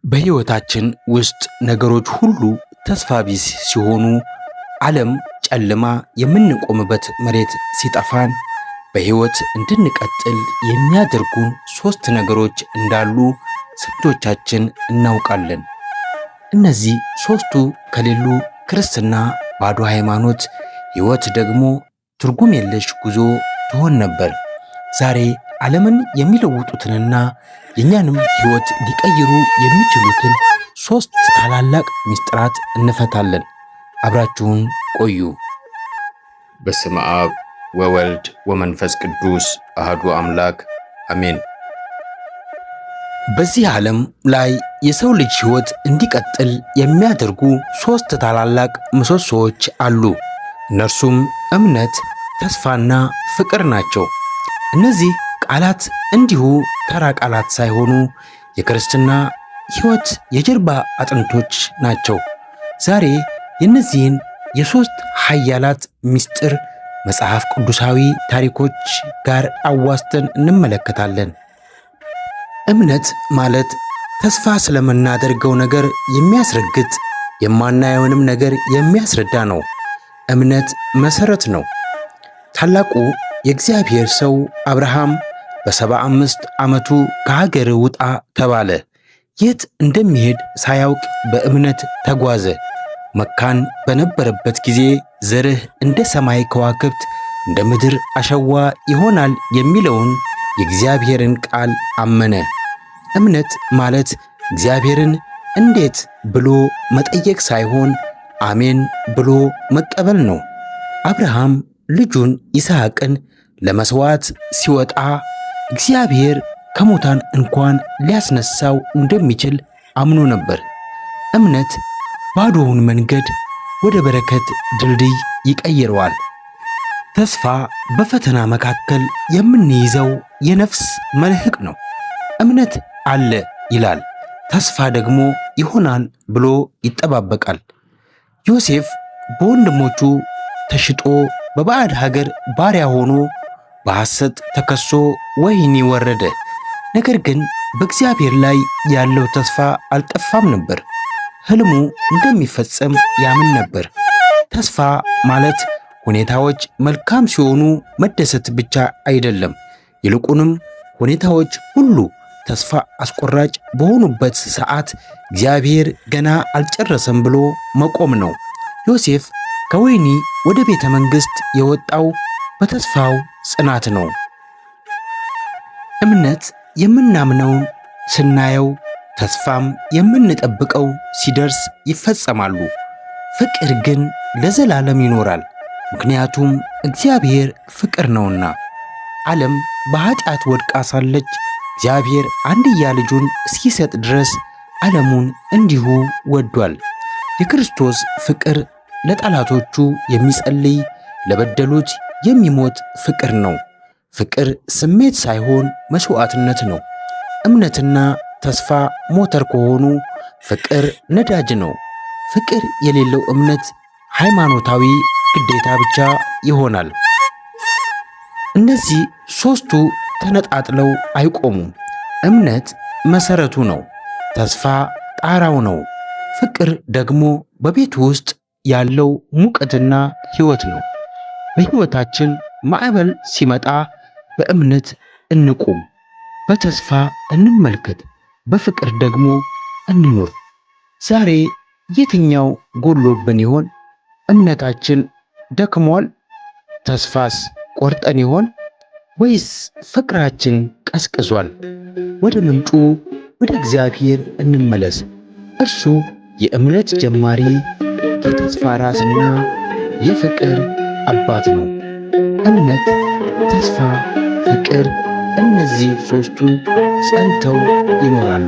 በሕይወታችን ውስጥ ነገሮች ሁሉ ተስፋ ቢስ ሲሆኑ፣ ዓለም ጨልማ የምንቆምበት መሬት ሲጠፋን፣ በሕይወት እንድንቀጥል የሚያደርጉን ሦስት ነገሮች እንዳሉ ስንቶቻችን እናውቃለን? እነዚህ ሦስቱ ከሌሉ ክርስትና ባዶ ሃይማኖት፣ ሕይወት ደግሞ ትርጉም የለሽ ጉዞ ትሆን ነበር። ዛሬ ዓለምን የሚለውጡትንና የእኛንም ሕይወት ሊቀይሩ የሚችሉትን ሦስት ታላላቅ ምስጢራት እንፈታለን። አብራችሁን ቆዩ። በስመ አብ ወወልድ ወመንፈስ ቅዱስ አህዱ አምላክ አሜን። በዚህ ዓለም ላይ የሰው ልጅ ሕይወት እንዲቀጥል የሚያደርጉ ሦስት ታላላቅ ምሰሶዎች አሉ። እነርሱም እምነት፣ ተስፋና ፍቅር ናቸው። እነዚህ ቃላት እንዲሁ ተራ ቃላት ሳይሆኑ የክርስትና ሕይወት የጀርባ አጥንቶች ናቸው። ዛሬ የእነዚህን የሦስት ኃያላት ምስጢር መጽሐፍ ቅዱሳዊ ታሪኮች ጋር አዋስተን እንመለከታለን። እምነት ማለት ተስፋ ስለምናደርገው ነገር የሚያስረግጥ፣ የማናየውንም ነገር የሚያስረዳ ነው። እምነት መሠረት ነው። ታላቁ የእግዚአብሔር ሰው አብርሃም በ75 ዓመቱ ከሀገር ውጣ ተባለ። የት እንደሚሄድ ሳያውቅ በእምነት ተጓዘ። መካን በነበረበት ጊዜ ዘርህ እንደ ሰማይ ከዋክብት እንደ ምድር አሸዋ ይሆናል የሚለውን የእግዚአብሔርን ቃል አመነ። እምነት ማለት እግዚአብሔርን እንዴት ብሎ መጠየቅ ሳይሆን አሜን ብሎ መቀበል ነው። አብርሃም ልጁን ይስሐቅን ለመሥዋዕት ሲወጣ እግዚአብሔር ከሙታን እንኳን ሊያስነሳው እንደሚችል አምኖ ነበር። እምነት ባዶውን መንገድ ወደ በረከት ድልድይ ይቀይረዋል። ተስፋ በፈተና መካከል የምንይዘው የነፍስ መልህቅ ነው። እምነት አለ ይላል፣ ተስፋ ደግሞ ይሆናል ብሎ ይጠባበቃል። ዮሴፍ በወንድሞቹ ተሽጦ በባዕድ ሀገር ባሪያ ሆኖ በሐሰት ተከሶ ወህኒ ወረደ። ነገር ግን በእግዚአብሔር ላይ ያለው ተስፋ አልጠፋም ነበር። ሕልሙ እንደሚፈጸም ያምን ነበር። ተስፋ ማለት ሁኔታዎች መልካም ሲሆኑ መደሰት ብቻ አይደለም። ይልቁንም ሁኔታዎች ሁሉ ተስፋ አስቆራጭ በሆኑበት ሰዓት እግዚአብሔር ገና አልጨረሰም ብሎ መቆም ነው። ዮሴፍ ከወህኒ ወደ ቤተ መንግሥት የወጣው በተስፋው ጽናት ነው። እምነት የምናምነውን ስናየው፣ ተስፋም የምንጠብቀው ሲደርስ ይፈጸማሉ። ፍቅር ግን ለዘላለም ይኖራል፣ ምክንያቱም እግዚአብሔር ፍቅር ነውና። ዓለም በኃጢአት ወድቃ ሳለች እግዚአብሔር አንድያ ልጁን እስኪሰጥ ድረስ ዓለሙን እንዲሁ ወዷል። የክርስቶስ ፍቅር ለጠላቶቹ የሚጸልይ ለበደሉት የሚሞት ፍቅር ነው። ፍቅር ስሜት ሳይሆን መስዋዕትነት ነው። እምነትና ተስፋ ሞተር ከሆኑ ፍቅር ነዳጅ ነው። ፍቅር የሌለው እምነት ሃይማኖታዊ ግዴታ ብቻ ይሆናል። እነዚህ ሦስቱ ተነጣጥለው አይቆሙም። እምነት መሠረቱ ነው። ተስፋ ጣራው ነው። ፍቅር ደግሞ በቤቱ ውስጥ ያለው ሙቀትና ሕይወት ነው። በሕይወታችን ማዕበል ሲመጣ በእምነት እንቁም፣ በተስፋ እንመልከት፣ በፍቅር ደግሞ እንኑር። ዛሬ የትኛው ጎሎብን ይሆን? እምነታችን ደክሟል? ተስፋስ ቆርጠን ይሆን? ወይስ ፍቅራችን ቀዝቅዟል? ወደ ምንጩ ወደ እግዚአብሔር እንመለስ። እርሱ የእምነት ጀማሪ፣ የተስፋ ራስና የፍቅር አባት ነው። እምነት፣ ተስፋ፣ ፍቅር፣ እነዚህ ሦስቱ ጸንተው ይኖራሉ።